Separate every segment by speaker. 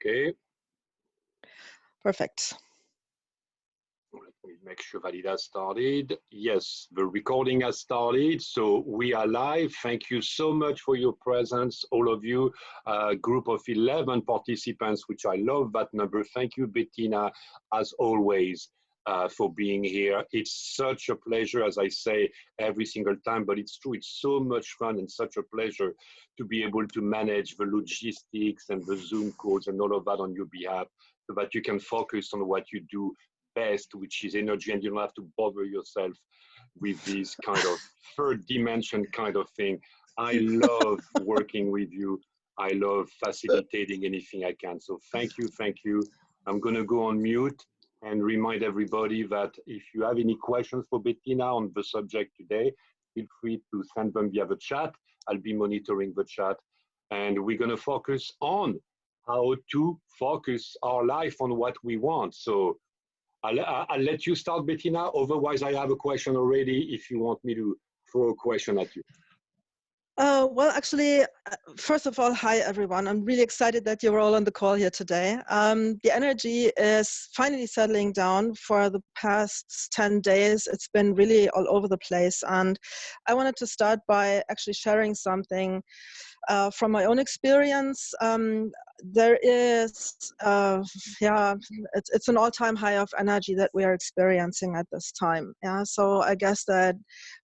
Speaker 1: Okay.
Speaker 2: Perfect.
Speaker 1: Let me make sure that it has started. Yes, the recording has started, so we are live. Thank you so much for your presence, all of you. A group of 11 participants, which I love that number. Thank you, Bettina, as always, for being here. It's such a pleasure, as I say every single time, but it's true. It's so much fun and such a pleasure to be able to manage the logistics and the Zoom calls and all of that on your behalf, so that you can focus on what you do best, which is energy, and you don't have to bother yourself with this kind of third dimension kind of thing. I love working with you. I love facilitating anything I can. So thank you, thank you. I'm gonna go on mute and remind everybody that if you have any questions for Bettina on the subject today, feel free to send them via the chat. I'll be monitoring the chat. And we're gonna focus on how to focus our life on what we want. So I'll let you start, Bettina. Otherwise, I have a question already if you want me to throw a question at you.
Speaker 2: Well, actually, first of all, hi, everyone. I'm really excited that you're all on the call here today. The energy is finally settling down. For the past 10 days, it's been really all over the place. And I wanted to start by actually sharing something from my own experience. There is, it's an all-time high of energy that we are experiencing at this time. Yeah, so I guess that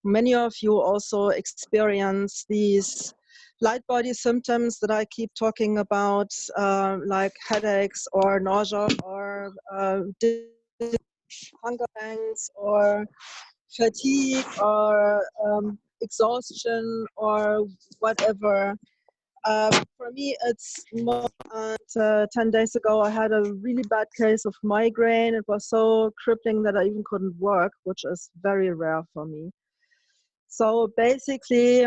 Speaker 2: many of you also experience these light body symptoms that I keep talking about, like headaches or nausea or hunger pangs or fatigue or exhaustion or whatever. For me, it's more. And 10 days ago, I had a really bad case of migraine. It was so crippling that I even couldn't work, which is very rare for me. So basically,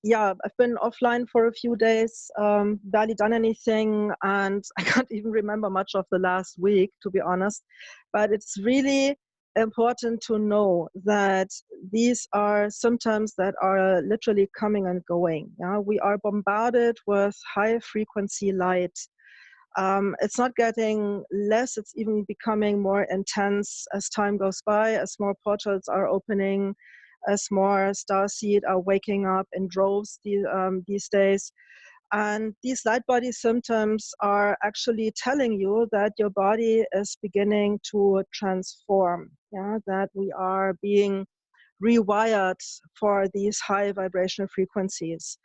Speaker 2: yeah, I've been offline for a few days, barely done anything, and I can't even remember much of the last week, to be honest. But it's really important to know that these are symptoms that are literally coming and going. Yeah? We are bombarded with high frequency light. It's not getting less, it's even becoming more intense as time goes by, as more portals are opening, as more starseed are waking up in droves these days. And these light body symptoms are actually telling you that your body is beginning to transform, yeah? That we are being rewired for these high vibrational frequencies.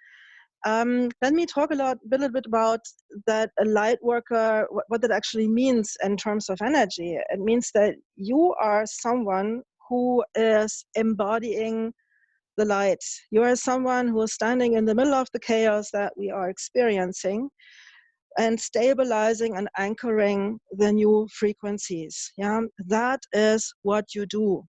Speaker 2: Let me talk a little bit about that a light worker, what that actually means in terms of energy. It means that you are someone who is embodying the light. You are someone who is standing in the middle of the chaos that we are experiencing and stabilizing and anchoring the new frequencies. Yeah, that is what you do.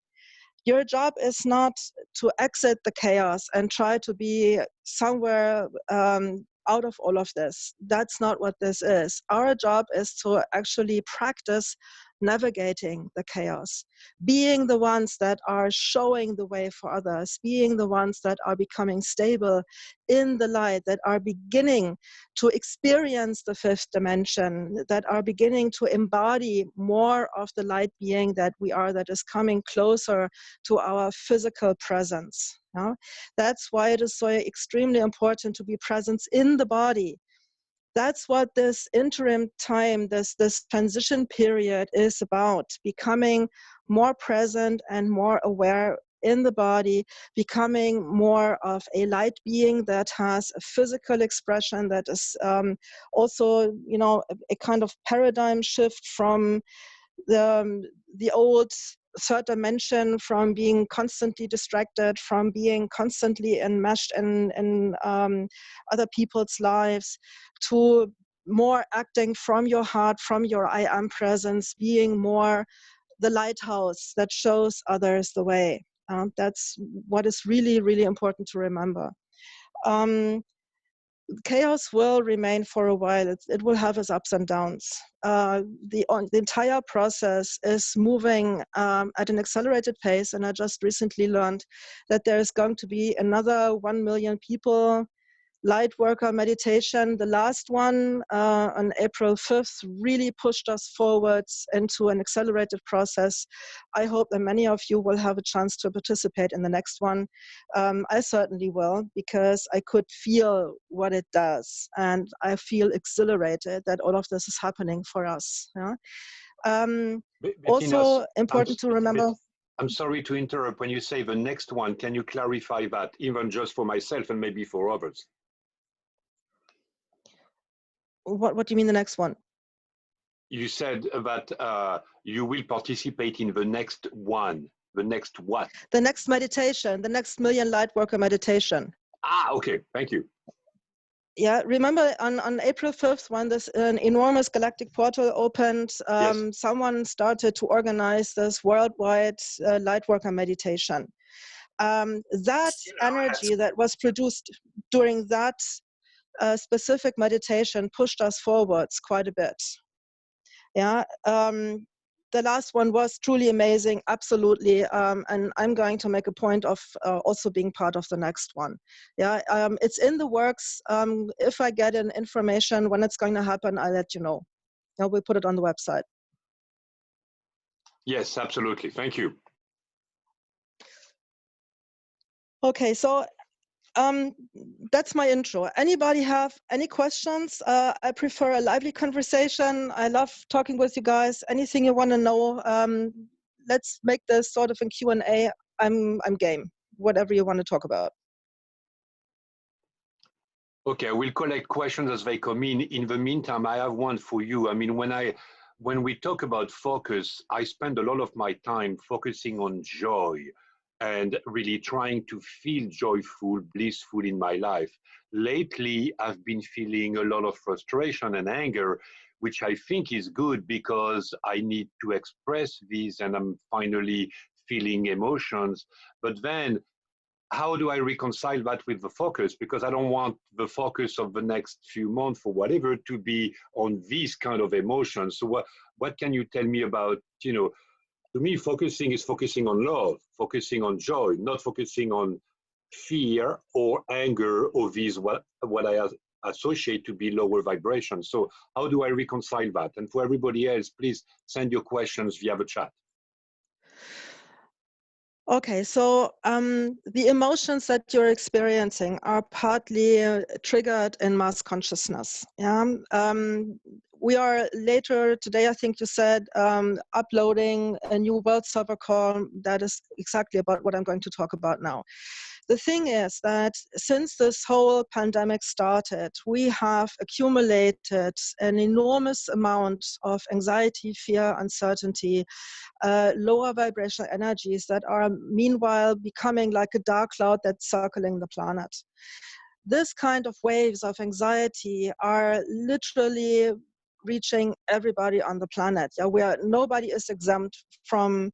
Speaker 2: Your job is not to exit the chaos and try to be somewhere out of all of this. That's not what this is. Our job is to actually practice navigating the chaos, being the ones that are showing the way for others, being the ones that are becoming stable in the light, that are beginning to experience the fifth dimension, that are beginning to embody more of the light being that we are, that is coming closer to our physical presence. Yeah? That's why it is so extremely important to be present in the body. That's what this interim time, this transition period is about, becoming more present and more aware in the body, becoming more of a light being that has a physical expression that is also, you know, a kind of paradigm shift from the old third dimension, from being constantly distracted, from being constantly enmeshed in other people's lives, to more acting from your heart, from your I am presence, being more the lighthouse that shows others the way. That's what is really, really important to remember. Chaos will remain for a while. It will have its ups and downs. The entire process is moving at an accelerated pace, and I just recently learned that there is going to be another 1 million people light worker meditation. The last one on April 5th really pushed us forwards into an accelerated process. I hope that many of you will have a chance to participate in the next one. I certainly will, because I could feel what it does, and I feel exhilarated that all of this is happening for us. Yeah?
Speaker 1: Bettina,
Speaker 2: Also important to remember.
Speaker 1: I'm sorry to interrupt. When you say the next one, can you clarify that, even just for myself and maybe for others?
Speaker 2: What do you mean the next one?
Speaker 1: You said that you will participate in the next one. The next what?
Speaker 2: The next meditation, the next Million Light Worker meditation.
Speaker 1: Ah, okay. Thank you.
Speaker 2: Yeah, remember on April 5th, when this an enormous galactic portal opened,
Speaker 1: Yes.
Speaker 2: someone started to organize this worldwide Lightworker meditation. That energy that was produced during that specific meditation pushed us forwards quite a bit. Yeah. The last one was truly amazing, absolutely, and I'm going to make a point of also being part of the next one. Yeah, it's in the works. If I get an information when it's going to happen, I'll let you know. Yeah, we'll put it on the website.
Speaker 1: Yes, absolutely. Thank you.
Speaker 2: Okay, so that's my intro. Anybody have any questions? I prefer a lively conversation. I love talking with you guys. Anything you want to know, let's make this sort of a Q&A. I'm game, whatever you want to talk about.
Speaker 1: Okay, we'll collect questions as they come in. In the meantime, I have one for you. I mean, when we talk about focus, I spend a lot of my time focusing on joy and really trying to feel joyful, blissful in my life. Lately, I've been feeling a lot of frustration and anger, which I think is good because I need to express these and I'm finally feeling emotions. But then how do I reconcile that with the focus? Because I don't want the focus of the next few months or whatever to be on these kind of emotions. So what can you tell me about, to me, focusing is focusing on love, focusing on joy, not focusing on fear or anger or these, what I associate to be lower vibrations. So how do I reconcile that? And for everybody else, please send your questions via the chat.
Speaker 2: Okay, so the emotions that you're experiencing are partly triggered in mass consciousness. Yeah, we are later today, I think you said, uploading a new world server call that is exactly about what I'm going to talk about now. The thing is that since this whole pandemic started, we have accumulated an enormous amount of anxiety, fear, uncertainty, lower vibrational energies that are meanwhile becoming like a dark cloud that's circling the planet. This kind of waves of anxiety are literally reaching everybody on the planet. Yeah, nobody is exempt from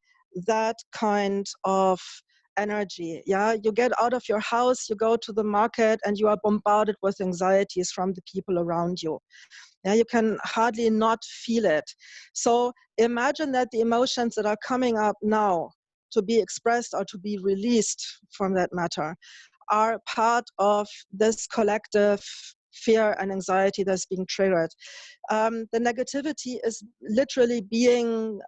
Speaker 2: that kind of energy. Yeah, you get out of your house, you go to the market, and you are bombarded with anxieties from the people around you. Yeah, you can hardly not feel it. So imagine that the emotions that are coming up now to be expressed or to be released from that matter are part of this collective fear and anxiety that's being triggered. The negativity is literally being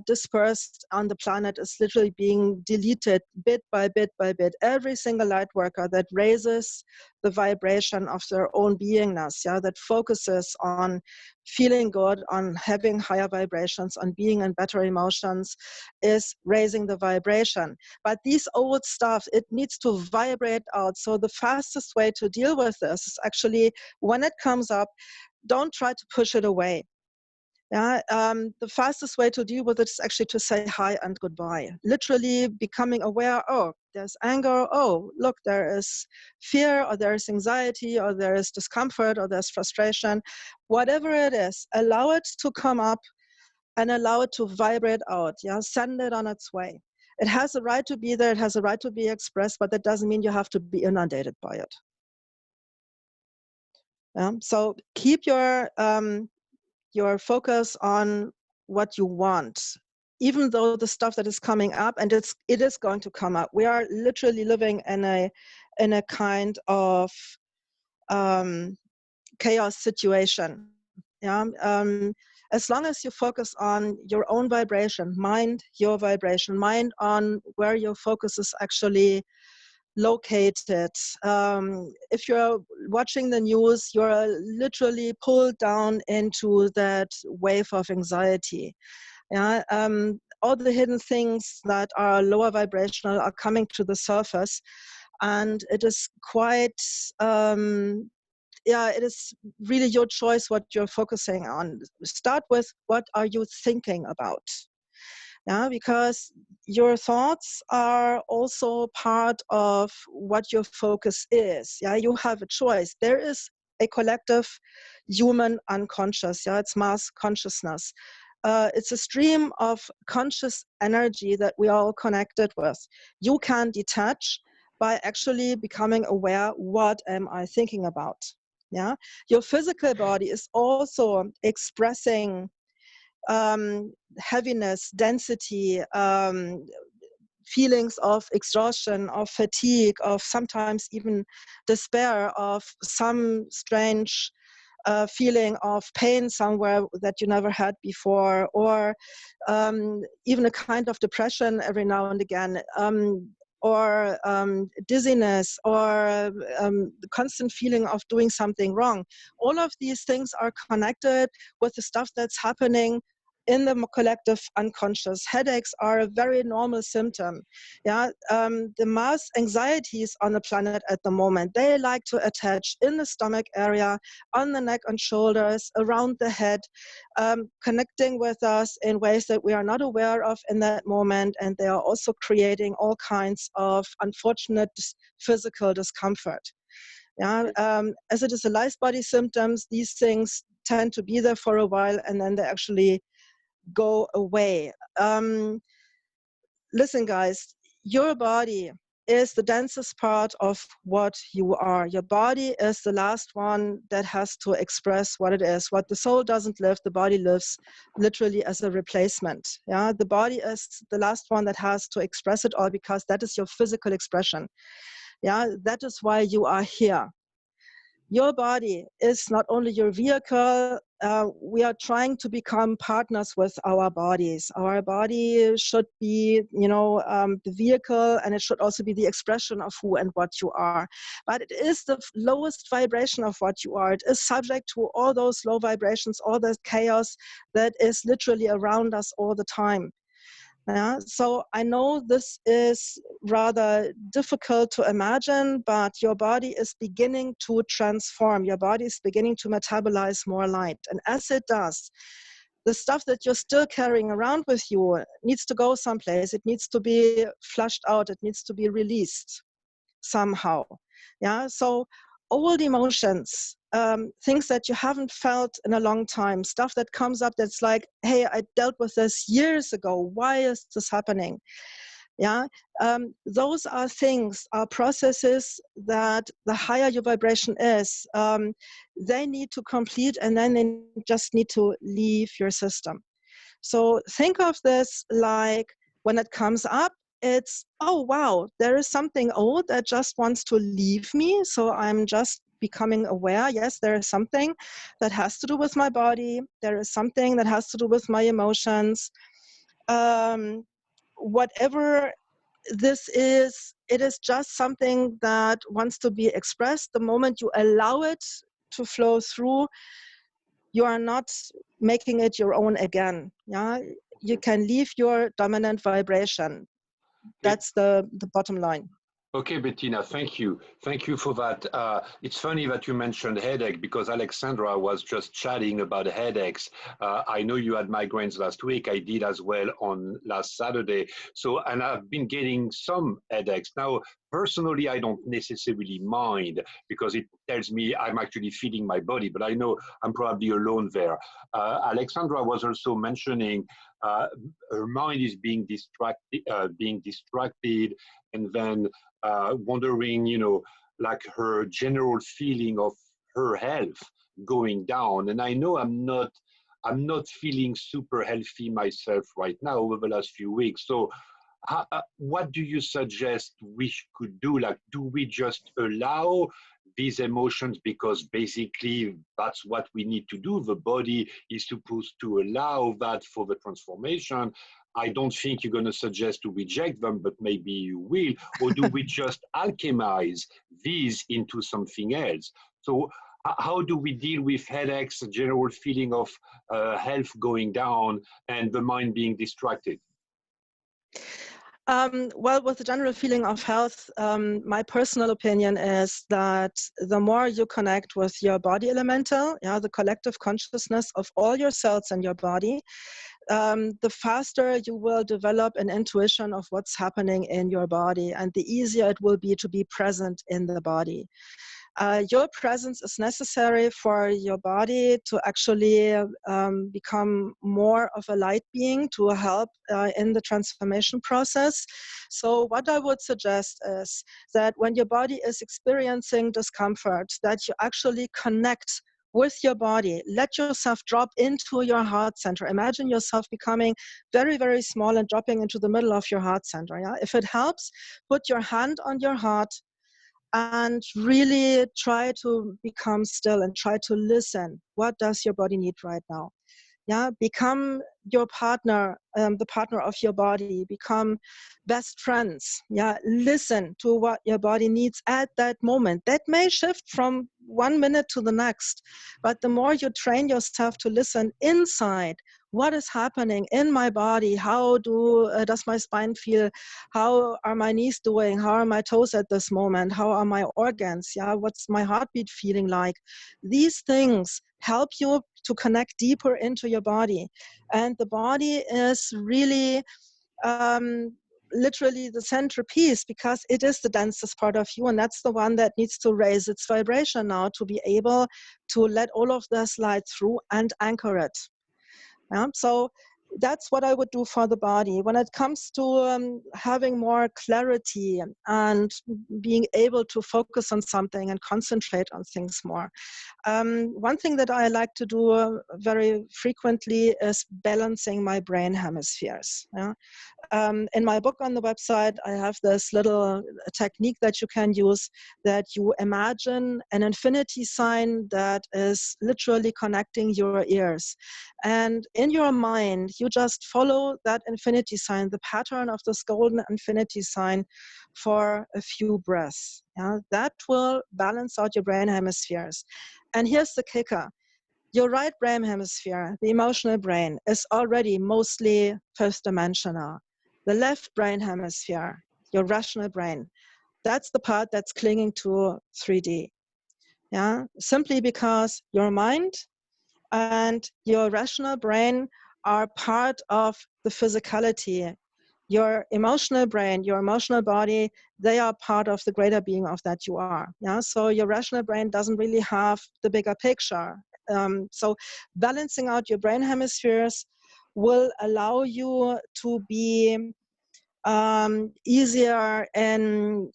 Speaker 2: dispersed on the planet, is literally being deleted bit by bit by bit. Every single light worker that raises the vibration of their own beingness, yeah, that focuses on feeling good, on having higher vibrations, on being in better emotions, is raising the vibration. But these old stuff, it needs to vibrate out. So the fastest way to deal with this is actually, when it comes up, don't try to push it away. Yeah, the fastest way to deal with it is actually to say hi and goodbye. Literally becoming aware, oh, there's anger, oh, look, there is fear, or there is anxiety, or there is discomfort, or there's frustration. Whatever it is, allow it to come up and allow it to vibrate out. Yeah, send it on its way. It has a right to be there, it has a right to be expressed, but that doesn't mean you have to be inundated by it. Yeah? So keep your focus on what you want, even though the stuff that is coming up, and it is going to come up. We are literally living in a kind of chaos situation. Yeah. As long as you focus on your own vibration, mind your vibration, mind on where your focus is actually located. If you're watching the news, you're literally pulled down into that wave of anxiety. Yeah. All the hidden things that are lower vibrational are coming to the surface, and it is quite yeah, it is really your choice what you're focusing on. Start with what are you thinking about? Yeah, because your thoughts are also part of what your focus is. Yeah, you have a choice. There is a collective human unconscious. Yeah, it's mass consciousness. It's a stream of conscious energy that we are all connected with. You can detach by actually becoming aware, what am I thinking about? Yeah, your physical body is also expressing heaviness, density, feelings of exhaustion, of fatigue, of sometimes even despair, of some strange feeling of pain somewhere that you never had before, or even a kind of depression every now and again. Or dizziness, or the constant feeling of doing something wrong. All of these things are connected with the stuff that's happening in the collective unconscious. Headaches are a very normal symptom. Yeah, the mass anxieties on the planet at the moment, they like to attach in the stomach area, on the neck and shoulders, around the head, connecting with us in ways that we are not aware of in that moment, and they are also creating all kinds of unfortunate physical discomfort. Yeah, as it is a lice body symptoms, these things tend to be there for a while, and then they actually go away. Listen, guys, your body is the densest part of what you are. Your body is the last one that has to express what it is. What the soul doesn't live, the body lives literally as a replacement. Yeah, the body is the last one that has to express it all, because that is your physical expression. Yeah, that is why you are here. Your body is not only your vehicle. We are trying to become partners with our bodies. Our body should be, the vehicle, and it should also be the expression of who and what you are. But it is the lowest vibration of what you are. It is subject to all those low vibrations, all the chaos that is literally around us all the time. Yeah, so I know this is rather difficult to imagine, but your body is beginning to transform. Your body is beginning to metabolize more light. And as it does, the stuff that you're still carrying around with you needs to go someplace. It needs to be flushed out. It needs to be released somehow. Yeah, so old emotions, things that you haven't felt in a long time, stuff that comes up that's like, hey, I dealt with this years ago. Why is this happening? Yeah, those are things, are processes that the higher your vibration is, they need to complete, and then they just need to leave your system. So think of this like, when it comes up, it's, oh, wow, there is something old that just wants to leave me. So I'm just becoming aware. Yes, there is something that has to do with my body. There is something that has to do with my emotions. Whatever this is, it is just something that wants to be expressed. The moment you allow it to flow through, you are not making it your own again. Yeah, you can leave your dominant vibration. That's the bottom line.
Speaker 1: Okay, Bettina, thank you. Thank you for that. It's funny that you mentioned headache, because Alexandra was just chatting about headaches. I know you had migraines last week. I did as well on last Saturday. So, and I've been getting some headaches. Now, personally, I don't necessarily mind, because it tells me I'm actually feeding my body, but I know I'm probably alone there. Alexandra was also mentioning her mind is being distracted, and then wondering, like her general feeling of her health going down. And I know I'm not feeling super healthy myself right now over the last few weeks. So what do you suggest we could do? Like, do we just allow these emotions, because basically that's what we need to do. The body is supposed to allow that for the transformation. I don't think you're going to suggest to reject them, but maybe you will. Or do we just alchemize these into something else? So how do we deal with headaches, a general feeling of health going down, and the mind being distracted?
Speaker 2: Well, with the general feeling of health, my personal opinion is that the more you connect with your body elemental, yeah, the collective consciousness of all your cells in your body, the faster you will develop an intuition of what's happening in your body, and the easier it will be to be present in the body. Your presence is necessary for your body to actually become more of a light being, to help in the transformation process. So what I would suggest is that when your body is experiencing discomfort, that you actually connect with your body. Let yourself drop into your heart center. Imagine yourself becoming very, very small and dropping into the middle of your heart center. Yeah? If it helps, put your hand on your heart and really try to become still and try to listen. What does your body need right now? Yeah, become your partner, the partner of your body. Become best friends. Yeah, listen to what your body needs at that moment. That may shift from 1 minute to the next, but the more you train yourself to listen inside, what is happening in my body? How does my spine feel? How are my knees doing? How are my toes at this moment? How are my organs? Yeah, what's my heartbeat feeling like? These things help you to connect deeper into your body. And the body is really literally the centerpiece, because it is the densest part of you, and that's the one that needs to raise its vibration now to be able to let all of this light through and anchor it. Yeah? So that's what I would do for the body. When it comes to having more clarity and being able to focus on something and concentrate on things more, one thing that I like to do very frequently is balancing my brain hemispheres. Yeah? In my book on the website, I have this little technique that you can use, that you imagine an infinity sign that is literally connecting your ears. And in your mind, you just follow that infinity sign, the pattern of this golden infinity sign, for a few breaths. Yeah? That will balance out your brain hemispheres. And here's the kicker. Your right brain hemisphere, the emotional brain, is already mostly first dimensional. The left brain hemisphere, your rational brain, that's the part that's clinging to 3D. Yeah, simply because your mind and your rational brain are part of the physicality. Your emotional brain, your emotional body, they are part of the greater being of that you are. Yeah, so your rational brain doesn't really have the bigger picture. So balancing out your brain hemispheres will allow you to be easier in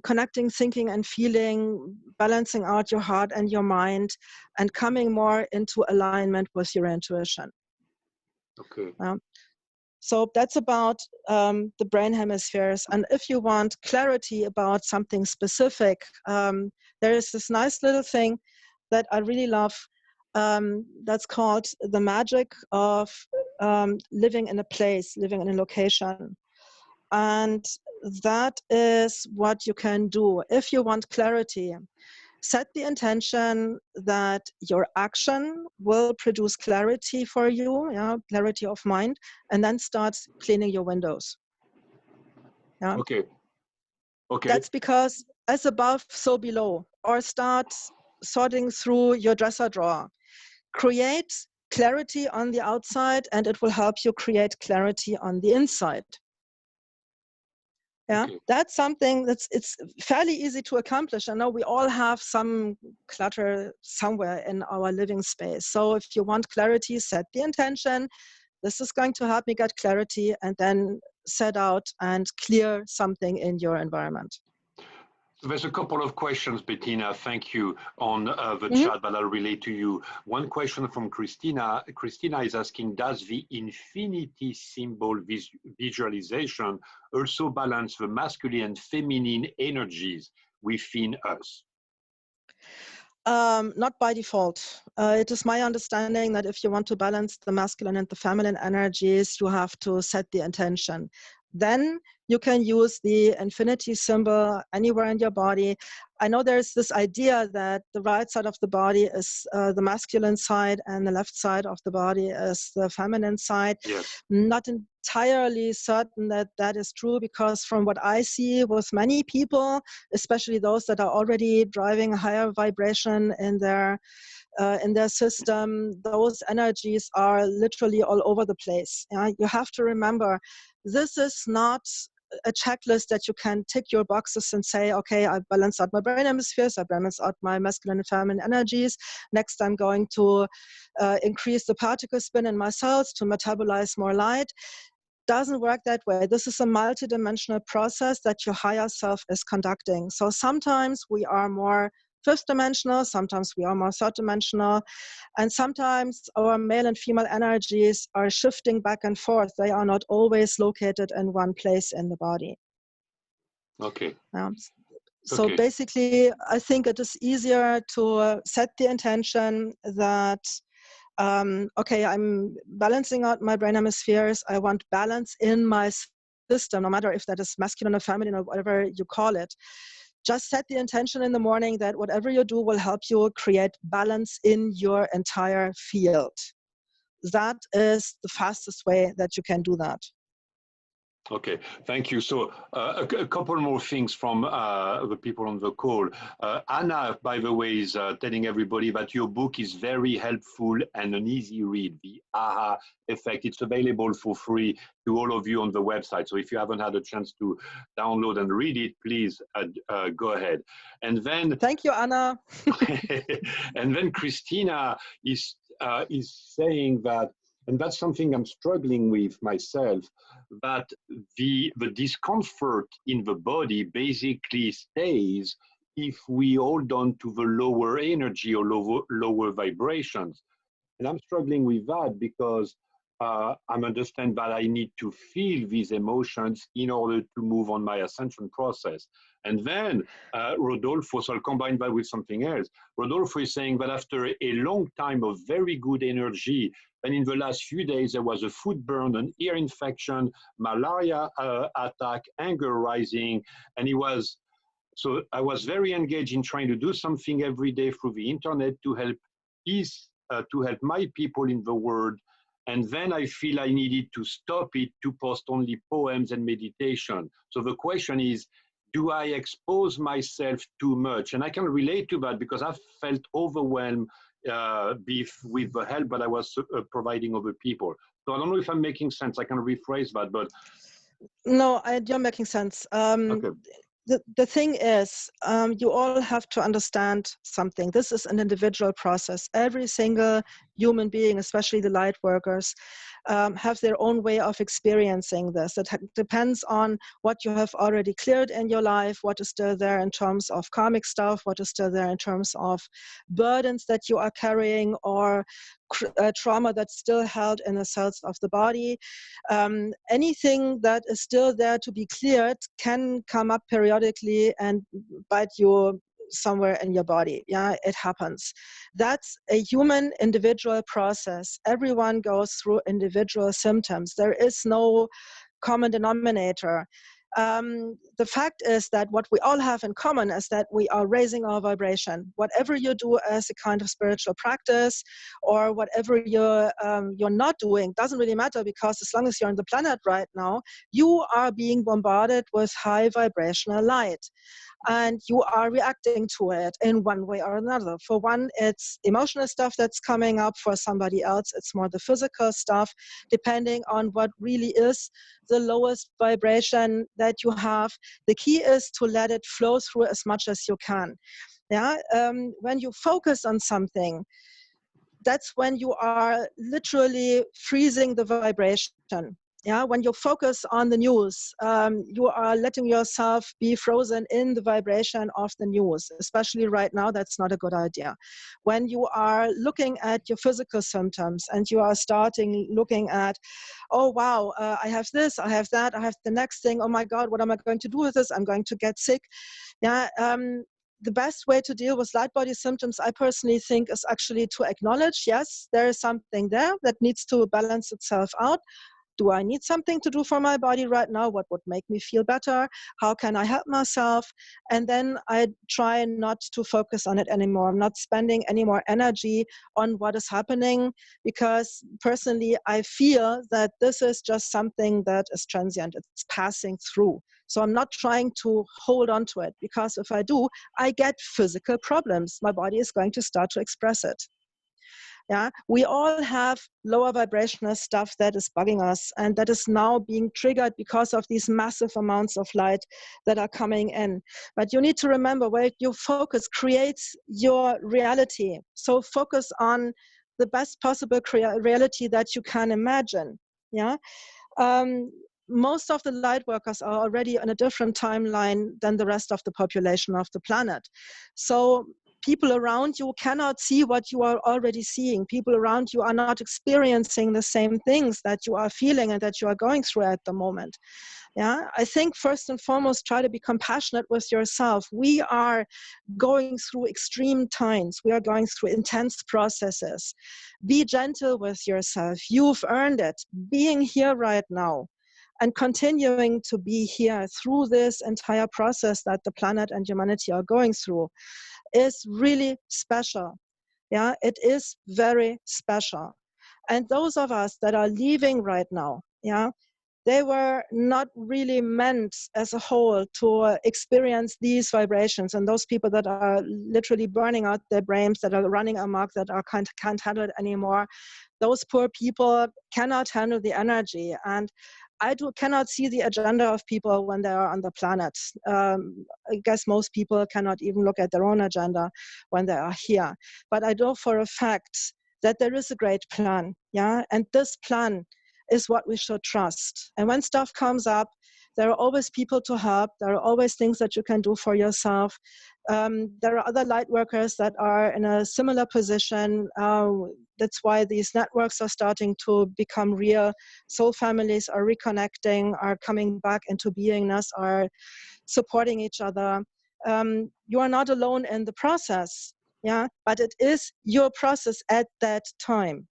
Speaker 2: connecting thinking and feeling, balancing out your heart and your mind, and coming more into alignment with your intuition.
Speaker 1: Okay.
Speaker 2: So that's about the brain hemispheres. And if you want clarity about something specific, there is this nice little thing that I really love, that's called the magic of living in a place, living in a location. And that is what you can do. If you want clarity, set the intention that your action will produce clarity for you, yeah, clarity of mind, and then start cleaning your windows. Yeah.
Speaker 1: Okay. Okay.
Speaker 2: That's because as above, so below. Or start sorting through your dresser drawer. Create clarity on the outside, and it will help you create clarity on the inside. Yeah,
Speaker 1: Okay.
Speaker 2: that's something it's fairly easy to accomplish. I know we all have some clutter somewhere in our living space. So if you want clarity, set the intention. This is going to help me get clarity, and then set out and clear something in your environment.
Speaker 1: So there's a couple of questions, Bettina, thank you, on the
Speaker 2: Mm-hmm.
Speaker 1: chat that I'll relate to you. One question from Christina. Christina is asking, does the infinity symbol visualization also balance the masculine and feminine energies within us?
Speaker 2: Not by default. It is my understanding that if you want to balance the masculine and the feminine energies, you have to set the intention. Then you can use the infinity symbol anywhere in your body. I know there's this idea that the right side of the body is the masculine side and the left side of the body is the feminine side.
Speaker 1: Yes.
Speaker 2: Not entirely certain that that is true, because from what I see with many people, especially those that are already driving a higher vibration in their system, those energies are literally all over the place. You have to remember, this is not a checklist that you can tick your boxes and say, okay, I balance out my brain hemispheres, I balance out my masculine and feminine energies. Next, I'm going to increase the particle spin in my cells to metabolize more light. Doesn't work that way. This is a multidimensional process that your higher self is conducting. So sometimes we are more fifth dimensional, sometimes we are more third dimensional, and sometimes our male and female energies are shifting back and forth. They are not always located in one place in the body.
Speaker 1: Okay.
Speaker 2: So
Speaker 1: okay.
Speaker 2: basically, I think it is easier to set the intention that okay, I'm balancing out my brain hemispheres. I want balance in my system, no matter if that is masculine or feminine or whatever you call it. Just set the intention in the morning that whatever you do will help you create balance in your entire field. That is the fastest way that you can do that.
Speaker 1: Okay, thank you. So a couple more things from the people on the call. Anna, by the way, is telling everybody that your book is very helpful and an easy read, The AHA Effect. It's available for free to all of you on the website. So if you haven't had a chance to download and read it, please go ahead. And then,
Speaker 2: thank you, Anna.
Speaker 1: and then Christina is saying that, and that's something I'm struggling with myself, that the discomfort in the body basically stays if we hold on to the lower energy or lower vibrations. And I'm struggling with that because I understand that I need to feel these emotions in order to move on my ascension process. And then Rodolfo, so I'll combine that with something else. Rodolfo is saying that after a long time of very good energy, and in the last few days, there was a food burn, an ear infection, malaria attack, anger rising, and so I was very engaged in trying to do something every day through the internet to help to help my people in the world. And then I feel I needed to stop it to post only poems and meditation. So the question is, do I expose myself too much? And I can relate to that because I've felt overwhelmed with the help that I was providing other people. So I don't know if I'm making sense. I can rephrase that, but
Speaker 2: no, you're making sense.
Speaker 1: okay.
Speaker 2: The thing is, you all have to understand something. This is an individual process. Every single human being, especially the light workers, have their own way of experiencing this. It depends on what you have already cleared in your life, what is still there in terms of karmic stuff, what is still there in terms of burdens that you are carrying, or trauma that's still held in the cells of the body. Anything that is still there to be cleared can come up periodically and bite you somewhere in your body. Yeah, it happens. That's a human individual process. Everyone goes through individual symptoms. There is no common denominator. The fact is that what we all have in common is that we are raising our vibration. Whatever you do as a kind of spiritual practice, or whatever you're not doing, doesn't really matter, because as long as you're on the planet right now, you are being bombarded with high vibrational light. And you are reacting to it in one way or another. For one, it's emotional stuff that's coming up. For somebody else, it's more the physical stuff, depending on what really is the lowest vibration that you have. The key is to let it flow through as much as you can. Yeah, when you focus on something, that's when you are literally freezing the vibration. Yeah, when you focus on the news, you are letting yourself be frozen in the vibration of the news. Especially right now, that's not a good idea. When you are looking at your physical symptoms and you are starting looking at, oh wow, I have this, I have that, I have the next thing, oh my God, what am I going to do with this? I'm going to get sick. Yeah, the best way to deal with light body symptoms, I personally think, is actually to acknowledge, yes, there is something there that needs to balance itself out. Do I need something to do for my body right now? What would make me feel better? How can I help myself? And then I try not to focus on it anymore. I'm not spending any more energy on what is happening, because personally I feel that this is just something that is transient. It's passing through. So I'm not trying to hold on to it, because if I do, I get physical problems. My body is going to start to express it. Yeah, we all have lower vibrational stuff that is bugging us, and that is now being triggered because of these massive amounts of light that are coming in. But you need to remember, where your focus creates your reality. So focus on the best possible reality that you can imagine. Yeah. Most of the light workers are already on a different timeline than the rest of the population of the planet. So people around you cannot see what you are already seeing. People around you are not experiencing the same things that you are feeling and that you are going through at the moment. Yeah, I think first and foremost, try to be compassionate with yourself. We are going through extreme times. We are going through intense processes. Be gentle with yourself. You've earned it. Being here right now and continuing to be here through this entire process that the planet and humanity are going through is really special. Yeah, it is very special. And those of us that are leaving right now, yeah, they were not really meant as a whole to experience these vibrations. And those people that are literally burning out their brains, that are running amok, that are can't handle it anymore, those poor people cannot handle the energy. And I cannot see the agenda of people when they are on the planet. I guess most people cannot even look at their own agenda when they are here. But I know for a fact that there is a great plan, yeah? And this plan is what we should trust. And when stuff comes up, there are always people to help. There are always things that you can do for yourself. There are other light workers that are in a similar position. That's why these networks are starting to become real. Soul families are reconnecting, are coming back into beingness, are supporting each other. You are not alone in the process, yeah, but it is your process at that time.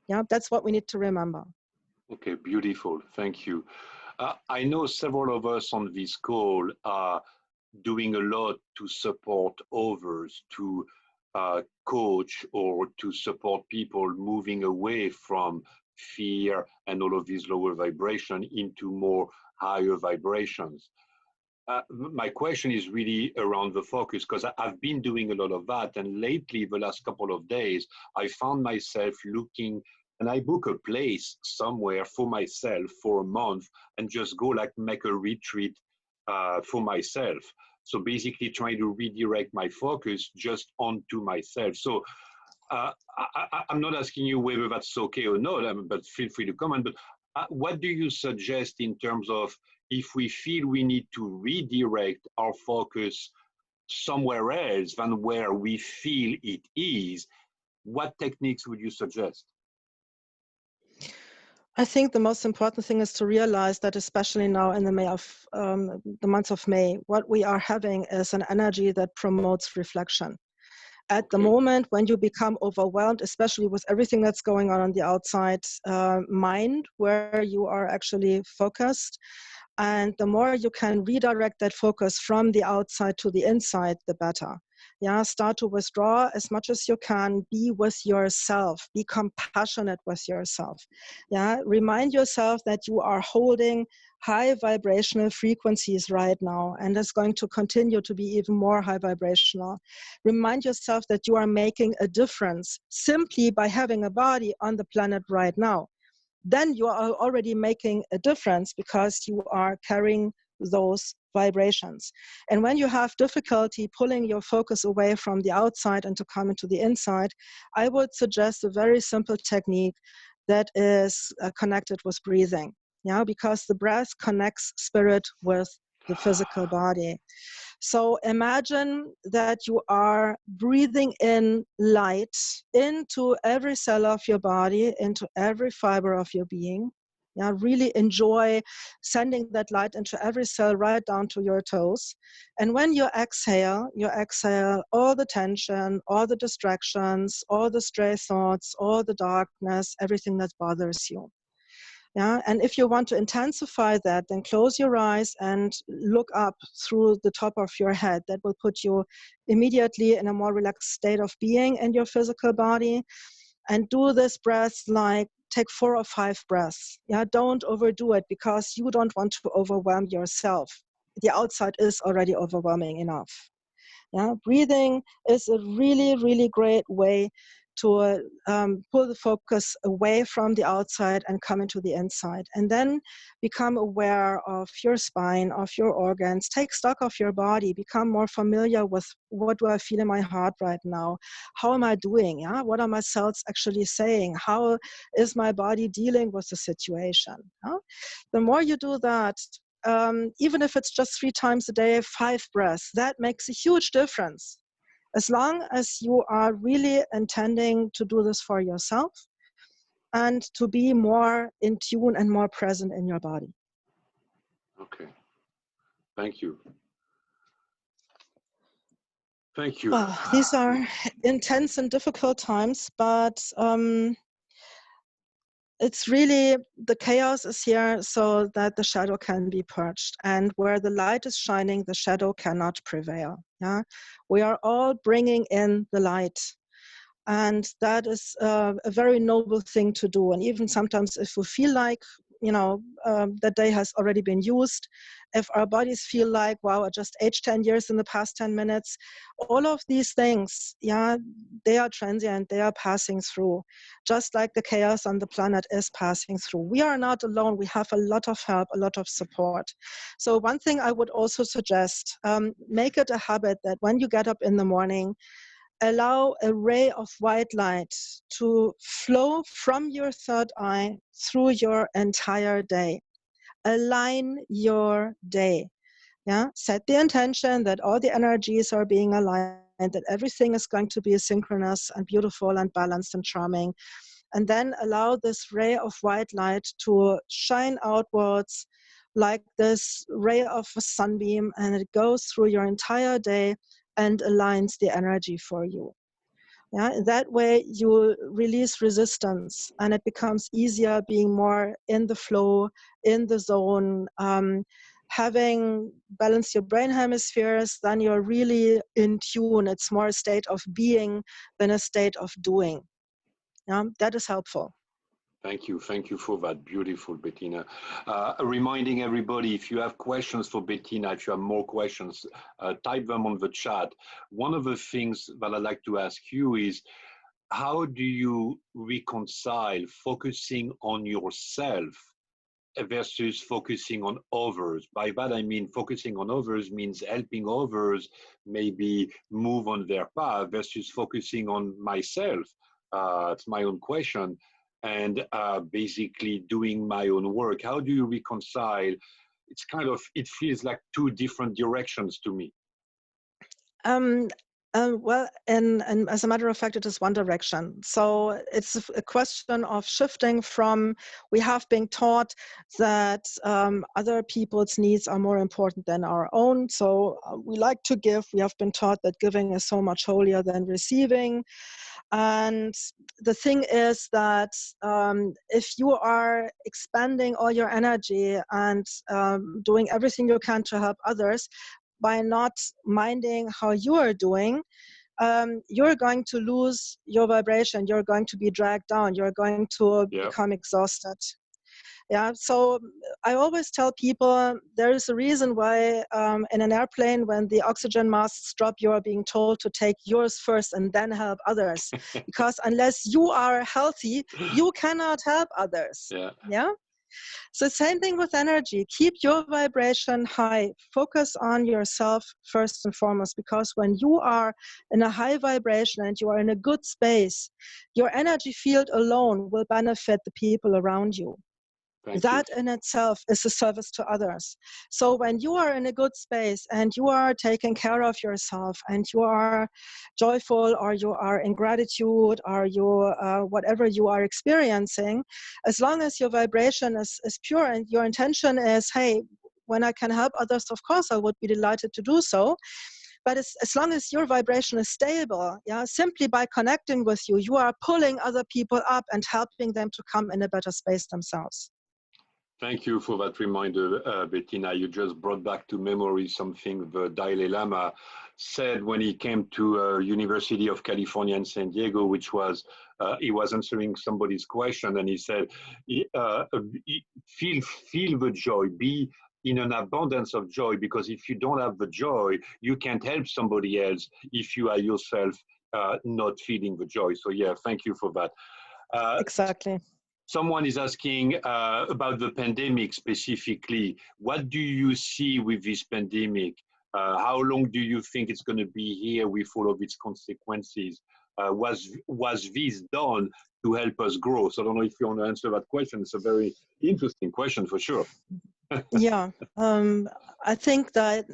Speaker 2: Yeah, that's what we need to remember.
Speaker 1: Okay, beautiful. Thank you. I know several of us on this call are doing a lot to support others, to coach or to support people moving away from fear and all of these lower vibration into more higher vibrations. My question is really around the focus, because I've been doing a lot of that. And lately, the last couple of days, I found myself looking, and I book a place somewhere for myself for a month and just go like make a retreat for myself. So basically trying to redirect my focus just onto myself. So I'm not asking you whether that's okay or not, but feel free to comment. But what do you suggest in terms of, if we feel we need to redirect our focus somewhere else than where we feel it is, what techniques would you suggest?
Speaker 2: I think the most important thing is to realize that, especially now in the month of May, what we are having is an energy that promotes reflection. At the moment, when you become overwhelmed, especially with everything that's going on the outside mind, where you are actually focused, and the more you can redirect that focus from the outside to the inside, the better. Yeah, start to withdraw as much as you can. Be with yourself. Be compassionate with yourself. Yeah, remind yourself that you are holding high vibrational frequencies right now, and it's going to continue to be even more high vibrational. Remind yourself that you are making a difference simply by having a body on the planet right now. Then you are already making a difference, because you are carrying those vibrations. And when you have difficulty pulling your focus away from the outside and to come into the inside, I would suggest a very simple technique that is connected with breathing. Yeah, because the breath connects spirit with the physical body. So imagine that you are breathing in light into every cell of your body, into every fiber of your being. Yeah, really enjoy sending that light into every cell right down to your toes. And when you exhale all the tension, all the distractions, all the stray thoughts, all the darkness, everything that bothers you. Yeah, and if you want to intensify that, then close your eyes and look up through the top of your head. That will put you immediately in a more relaxed state of being in your physical body. And do this breath, like take 4 or 5 breaths. Yeah, don't overdo it because you don't want to overwhelm yourself. The outside is already overwhelming enough. Yeah, breathing is a really, really great way to pull the focus away from the outside and come into the inside. And then become aware of your spine, of your organs. Take stock of your body. Become more familiar with what do I feel in my heart right now? How am I doing? Yeah? What are my cells actually saying? How is my body dealing with the situation? Yeah? The more you do that, even if it's just 3 times a day, 5 breaths, that makes a huge difference. As long as you are really intending to do this for yourself and to be more in tune and more present in your body.
Speaker 1: Okay. Thank you. Thank you.
Speaker 2: Well, these are intense and difficult times, but it's really, the chaos is here so that the shadow can be purged. And where the light is shining, the shadow cannot prevail. Yeah? We are all bringing in the light. And that is a very noble thing to do. And even sometimes if we feel like, that day has already been used, if our bodies feel like, wow, I just aged 10 years in the past 10 minutes, all of these things, yeah, they are transient, they are passing through, just like the chaos on the planet is passing through. We are not alone. We have a lot of help, a lot of support. So one thing I would also suggest, make it a habit that when you get up in the morning, allow a ray of white light to flow from your third eye through your entire day. Align your day. Yeah, set the intention that all the energies are being aligned, that everything is going to be synchronous and beautiful and balanced and charming. And then allow this ray of white light to shine outwards like this ray of a sunbeam, and it goes through your entire day and aligns the energy for you. Yeah, that way you release resistance and it becomes easier being more in the flow, in the zone, having balanced your brain hemispheres, then you're really in tune. It's more a state of being than a state of doing. Yeah, that is helpful.
Speaker 1: Thank you. Thank you for that. Beautiful, Bettina. Reminding everybody, if you have questions for Bettina, if you have more questions, type them on the chat. One of the things that I'd like to ask you is, how do you reconcile focusing on yourself versus focusing on others? By that, I mean focusing on others means helping others maybe move on their path versus focusing on myself. It's my own question. And basically doing my own work. How do you reconcile? It's kind of, it feels like 2 different directions to me.
Speaker 2: Um, well, and as a matter of fact, it is one direction. So it's a question of shifting from, we have been taught that other people's needs are more important than our own. So we like to give. We have been taught that giving is so much holier than receiving. And the thing is that if you are expending all your energy and doing everything you can to help others, by not minding how you are doing, you're going to lose your vibration. You're going to be dragged down. You're going to become exhausted. Yeah, so I always tell people there is a reason why in an airplane, when the oxygen masks drop, you are being told to take yours first and then help others. Because unless you are healthy, you cannot help others. Yeah? So same thing with energy. Keep your vibration high. Focus on yourself first and foremost, because when you are in a high vibration and you are in a good space, your energy field alone will benefit the people around you.
Speaker 1: Thank you.
Speaker 2: That in itself is a service to others. So when you are in a good space and you are taking care of yourself and you are joyful, or you are in gratitude, or you whatever you are experiencing, as long as your vibration is pure and your intention is, hey, when I can help others, of course I would be delighted to do so. But as long as your vibration is stable, yeah, simply by connecting with you, you are pulling other people up and helping them to come in a better space themselves.
Speaker 1: Thank you for that reminder, Bettina. You just brought back to memory something the Dalai Lama said when he came to University of California in San Diego, which was, he was answering somebody's question, and he said, feel the joy, be in an abundance of joy, because if you don't have the joy, you can't help somebody else if you are yourself not feeling the joy. So yeah, thank you for that.
Speaker 2: Exactly.
Speaker 1: Someone is asking about the pandemic specifically. What do you see with this pandemic? How long do you think it's going to be here with all of its consequences? Was this done to help us grow? So I don't know if you want to answer that question. It's a very interesting question for sure.
Speaker 2: Yeah, I think that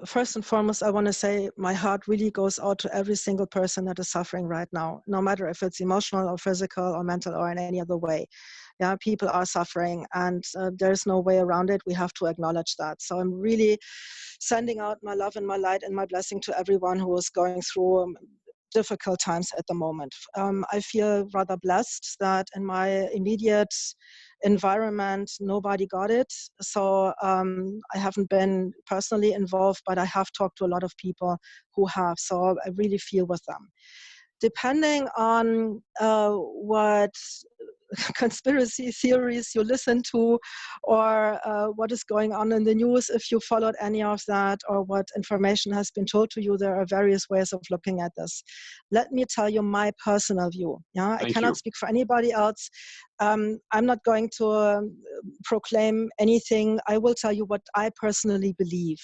Speaker 2: first and foremost, I want to say my heart really goes out to every single person that is suffering right now, no matter if it's emotional or physical or mental or in any other way. Yeah, people are suffering, and there's no way around it. We have to acknowledge that. So I'm really sending out my love and my light and my blessing to everyone who is going through difficult times at the moment. I feel rather blessed that in my immediate environment, nobody got it. So I haven't been personally involved, but I have talked to a lot of people who have. So I really feel with them. Depending on what conspiracy theories you listen to, or what is going on in the news, if you followed any of that, or what information has been told to you, there are various ways of looking at this. Let me tell you my personal view. Yeah, I cannot speak for anybody else. I'm not going to proclaim anything. I will tell you what I personally believe.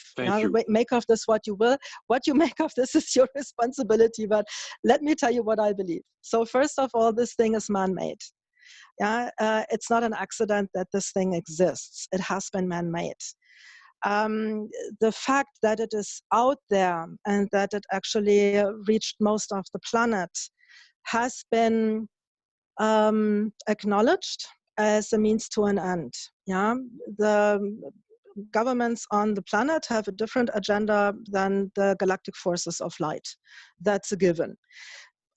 Speaker 2: Make of this what you will. What you make of this is your responsibility, but let me tell you what I believe. So first of all, this thing is man-made. Yeah, it's not an accident that this thing exists. It has been man-made. The fact that it is out there and that it actually reached most of the planet has been acknowledged as a means to an end. Yeah, the governments on the planet have a different agenda than the galactic forces of light. That's a given.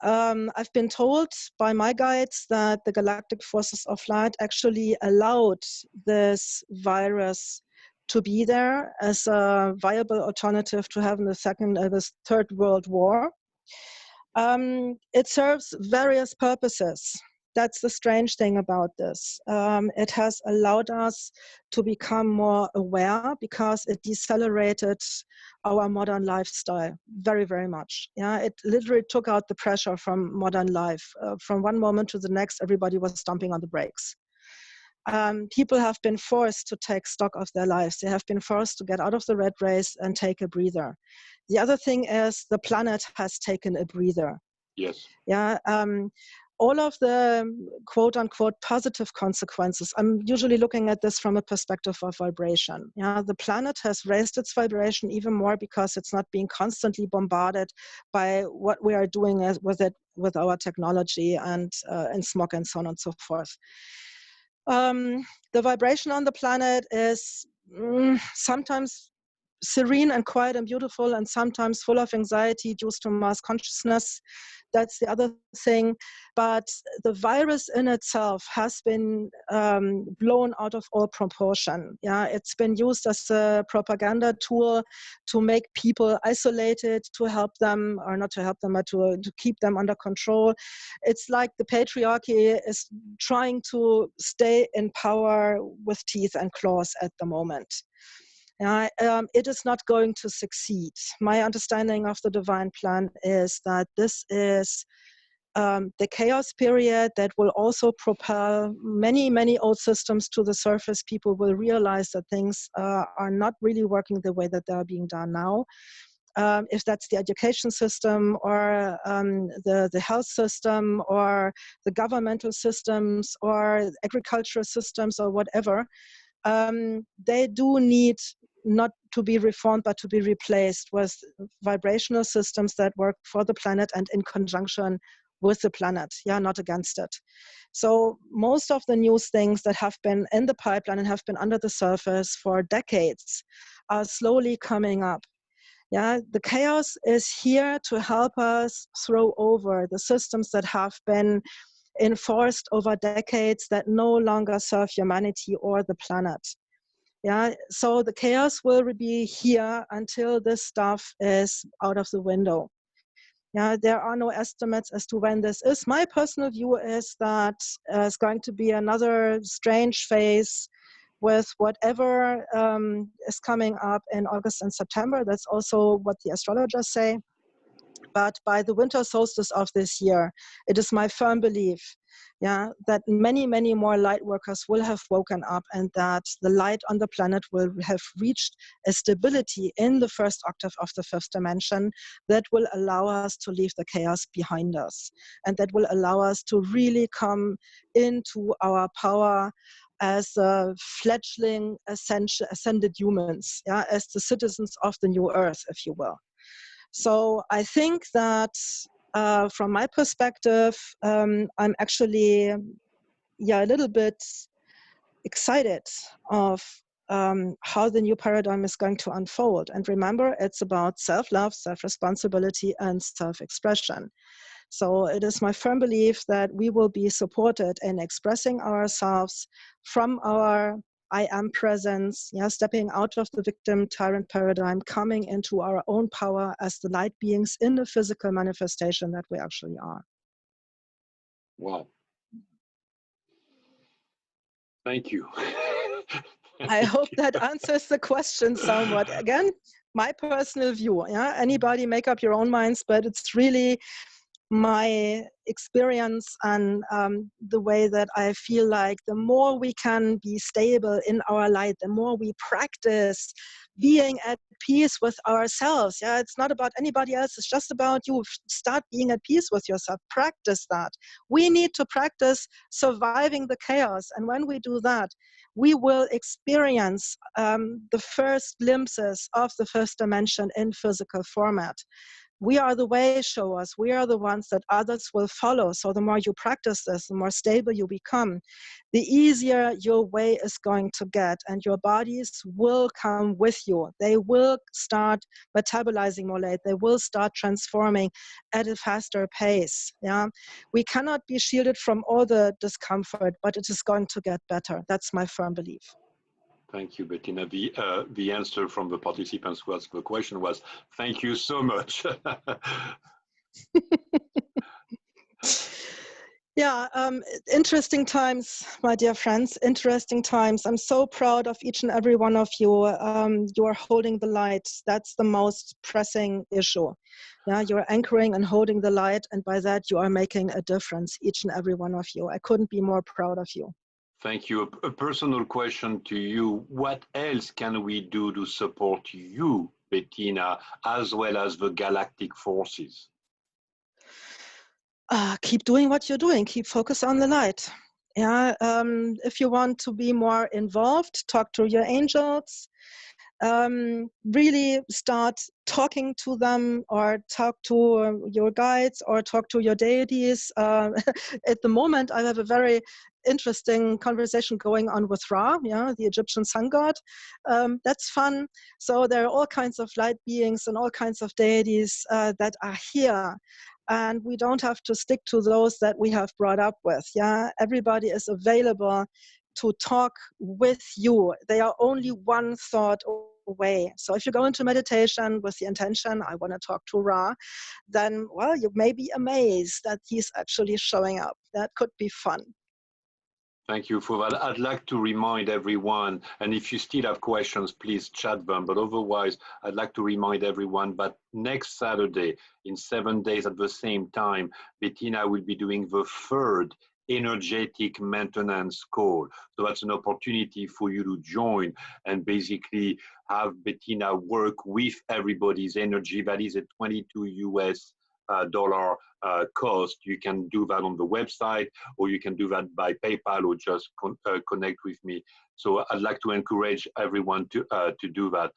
Speaker 2: I've been told by my guides that the galactic forces of light actually allowed this virus to be there as a viable alternative to having the third world war. It serves various purposes. That's the strange thing about this. It has allowed us to become more aware because it decelerated our modern lifestyle very, very much. Yeah, it literally took out the pressure from modern life. From one moment to the next, everybody was stomping on the brakes. People have been forced to take stock of their lives. They have been forced to get out of the rat race and take a breather. The other thing is the planet has taken a breather.
Speaker 1: Yes.
Speaker 2: Yeah. All of the quote unquote positive consequences, I'm usually looking at this from a perspective of vibration. Yeah, the planet has raised its vibration even more because it's not being constantly bombarded by what we are doing with our technology and smog and so on and so forth. The vibration on the planet is sometimes serene and quiet and beautiful, and sometimes full of anxiety due to mass consciousness. That's the other thing. But the virus in itself has been blown out of all proportion. Yeah, it's been used as a propaganda tool to make people isolated, to help them, or not to help them, but to keep them under control. It's like the patriarchy is trying to stay in power with teeth and claws at the moment. It is not going to succeed. My understanding of the divine plan is that this is the chaos period that will also propel many, many old systems to the surface. People will realize that things are not really working the way that they are being done now. if that's the education system or the health system or the governmental systems or agricultural systems or whatever, they do need not to be reformed, but to be replaced with vibrational systems that work for the planet and in conjunction with the planet, yeah, not against it. So most of the new things that have been in the pipeline and have been under the surface for decades are slowly coming up. Yeah, the chaos is here to help us throw over the systems that have been enforced over decades that no longer serve humanity or the planet. Yeah, so the chaos will be here until this stuff is out of the window. Yeah, there are no estimates as to when this is. My personal view is that it's going to be another strange phase with whatever is coming up in August and September. That's also what the astrologers say. But by the winter solstice of this year, it is my firm belief, yeah, that many, many more light workers will have woken up and that the light on the planet will have reached a stability in the first octave of the fifth dimension that will allow us to leave the chaos behind us. And that will allow us to really come into our power as fledgling ascended humans, yeah, as the citizens of the new earth, if you will. So I think that from my perspective, I'm actually, yeah, a little bit excited of how the new paradigm is going to unfold. And remember, it's about self-love, self-responsibility, and self-expression. So it is my firm belief that we will be supported in expressing ourselves from our I am presence, yeah, stepping out of the victim tyrant paradigm, coming into our own power as the light beings in the physical manifestation that we actually are.
Speaker 1: Wow. Thank you.
Speaker 2: I hope that answers the question somewhat. Again, my personal view, yeah, anybody make up your own minds, but it's really my experience and the way that I feel like the more we can be stable in our light, the more we practice being at peace with ourselves. Yeah, it's not about anybody else. It's just about you. Start being at peace with yourself. Practice that. We need to practice surviving the chaos. And when we do that, we will experience the first glimpses of the first dimension in physical format. We are the way showers. We are the ones that others will follow. So the more you practice this, the more stable you become, the easier your way is going to get, and your bodies will come with you. They will start metabolizing more late. They will start transforming at a faster pace. Yeah, we cannot be shielded from all the discomfort, but it is going to get better. That's my firm belief.
Speaker 1: Thank you, Bettina. The answer from the participants who asked the question was, thank you so much.
Speaker 2: Yeah, interesting times, my dear friends, interesting times. I'm so proud of each and every one of you. You are holding the light. That's the most pressing issue. Yeah, you're anchoring and holding the light, and by that you are making a difference, each and every one of you. I couldn't be more proud of you.
Speaker 1: Thank you. A personal question to you. What else can we do to support you, Bettina, as well as the galactic forces?
Speaker 2: Keep doing what you're doing. Keep focus on the light. Yeah, if you want to be more involved, talk to your angels. Really start talking to them, or talk to your guides, or talk to your deities. At the moment, I have a very interesting conversation going on with Ra, yeah, the Egyptian sun god. That's fun. So there are all kinds of light beings and all kinds of deities that are here. And we don't have to stick to those that we have brought up with. Yeah, everybody is available to talk with you. They are only one thought away. So if you go into meditation with the intention, I want to talk to Ra, then, well, you may be amazed that he's actually showing up. That could be fun.
Speaker 1: Thank you for that. I'd like to remind everyone, and if you still have questions, please chat them. But otherwise, I'd like to remind everyone that next Saturday, in 7 days at the same time, Bettina will be doing the third energetic maintenance call. So that's an opportunity for you to join and basically have Bettina work with everybody's energy. That is a 22 US dollar cost. You can do that on the website, or you can do that by PayPal, or just connect with me. So I'd like to encourage everyone to do that.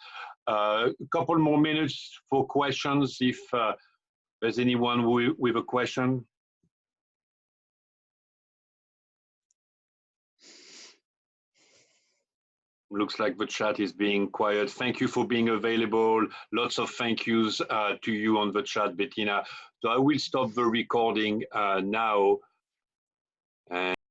Speaker 1: A couple more minutes for questions if there's anyone with a question. Looks like the chat is being quiet. Thank you for being available. Lots of thank yous to you on the chat, Bettina. So I will stop the recording now. And